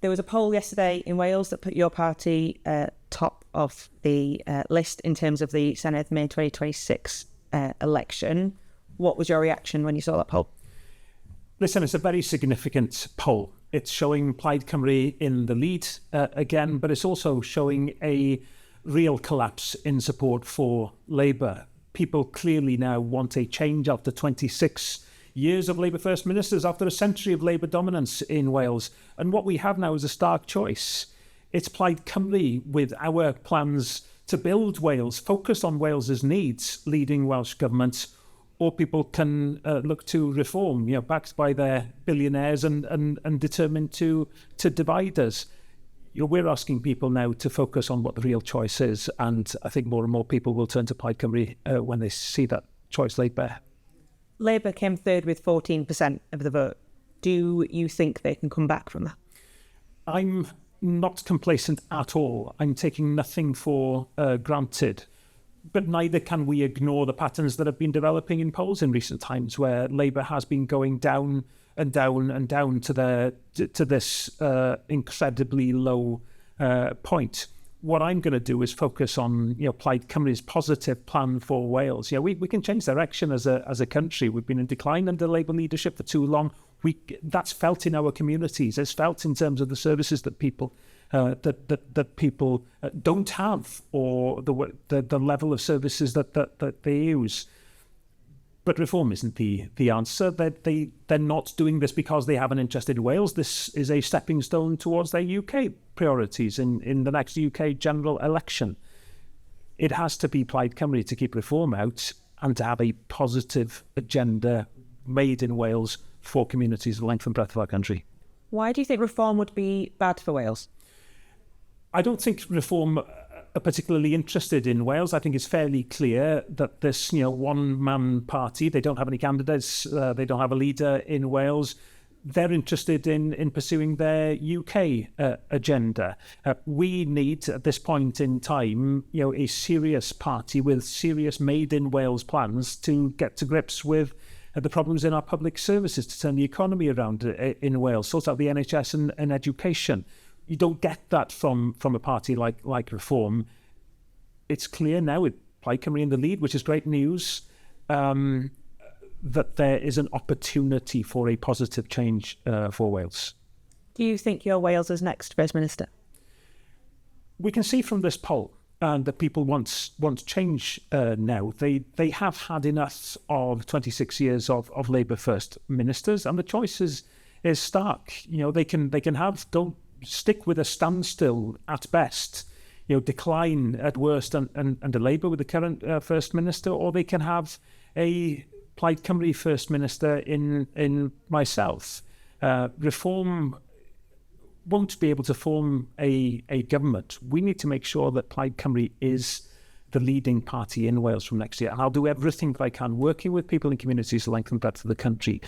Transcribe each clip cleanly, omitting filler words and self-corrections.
There was a poll yesterday in Wales that put your party top of the list in terms of the Senedd May 2026 election. What was your reaction when you saw that poll? Listen, it's a very significant poll. It's showing Plaid Cymru in the lead again, but it's also showing a real collapse in support for Labour. People clearly now want a change after 26 years of Labour First Ministers, after a century of Labour dominance in Wales. And what we have now is a stark choice. It's Plaid Cymru with our plans to build Wales, focused on Wales's needs, leading Welsh Government, or people can look to reform, backed by their billionaires and determined to divide us. We're asking people now to focus on what the real choice is, and I think more and more people will turn to Plaid Cymru when they see that choice laid bare. Labour came third with 14% of the vote. Do you think they can come back from that? I'm not complacent at all. I'm taking nothing for granted. But neither can we ignore the patterns that have been developing in polls in recent times, where Labour has been going down and down and down to this incredibly low point. What I'm going to do is focus on Plaid Cymru's positive plan for Wales. We can change direction as a country. We've been in decline under Labour leadership for too long. That's felt in our communities. It's felt in terms of the services that people that people don't have, or the level of services that they use. But reform isn't the answer. They're not doing this because they have an interest in Wales. This is a stepping stone towards their UK priorities in the next UK general election. It has to be Plaid Cymru to keep reform out and to have a positive agenda made in Wales for communities the length and breadth of our country. Why do you think reform would be bad for Wales? I don't think reform are particularly interested in Wales. I think it's fairly clear that this, one-man party, they don't have any candidates, they don't have a leader in Wales. They're interested in pursuing their UK agenda. We need, at this point in time, a serious party with serious made-in-Wales plans to get to grips with the problems in our public services, to turn the economy around in Wales, sort out the NHS and education. You don't get that from a party like Reform. It's clear now with Plaid Cymru in the lead, which is great news, that there is an opportunity for a positive change for Wales. Do you think you're Wales's next First Minister? We can see from this poll that people want change now. They have had enough of 26 years of Labour First Ministers, and the choice is stark. They can have, don't stick with a standstill at best, decline at worst under Labour with the current First Minister, or they can have a Plaid Cymru First Minister in myself. Reform won't be able to form a government. We need to make sure that Plaid Cymru is the leading party in Wales from next year. And I'll do everything that I can, working with people in communities the length and breadth of the country,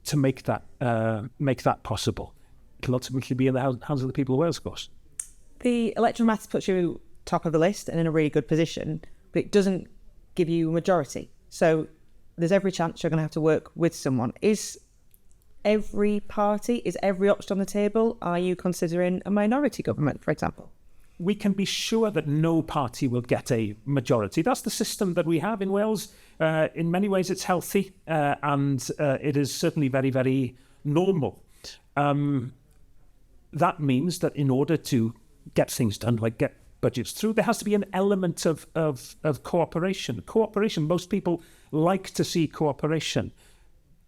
to make that possible. It'll ultimately be in the hands of the people of Wales, of course. The electoral maths puts you top of the list and in a really good position, but it doesn't give you a majority. So there's every chance you're going to have to work with someone. Is every option on the table? Are you considering a minority government, for example? We can be sure that no party will get a majority. That's the system that we have in Wales. In many ways, it's healthy, and it is certainly very, very normal. That means that in order to get things done, like get budgets through, there has to be an element of cooperation. Most people like to see cooperation.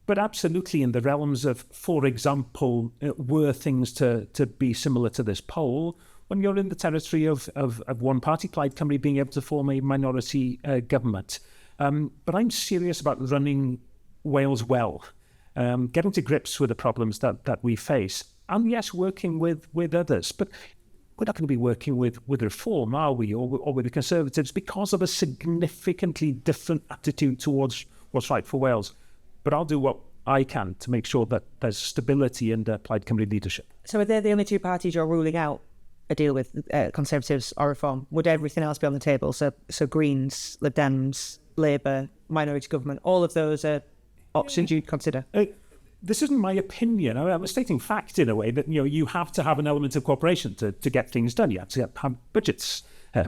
But absolutely in the realms of, for example, were things to be similar to this poll, when you're in the territory of one party, Plaid Cymru, being able to form a minority government. But I'm serious about running Wales well, getting to grips with the problems that we face. And yes, working with others. But we're not going to be working with Reform, are we, or with the Conservatives, because of a significantly different attitude towards what's right for Wales. But I'll do what I can to make sure that there's stability under Plaid Cymru leadership. So are they the only two parties you're ruling out a deal with, Conservatives or Reform? Would everything else be on the table? So Greens, Lib Dems, Labour, minority government, all of those are options you'd consider? this isn't my opinion. I'm stating fact in a way that, you have to have an element of cooperation to get things done. You have to have budgets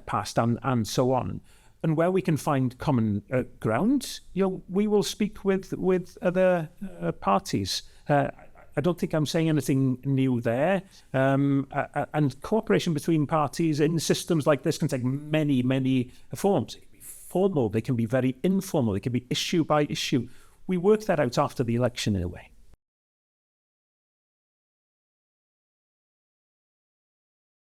passed and so on. And where we can find common ground, we will speak with other parties. I don't think I'm saying anything new there. And cooperation between parties in systems like this can take many, many forms. It can be formal, they can be very informal, they can be issue by issue. We work that out after the election in a way.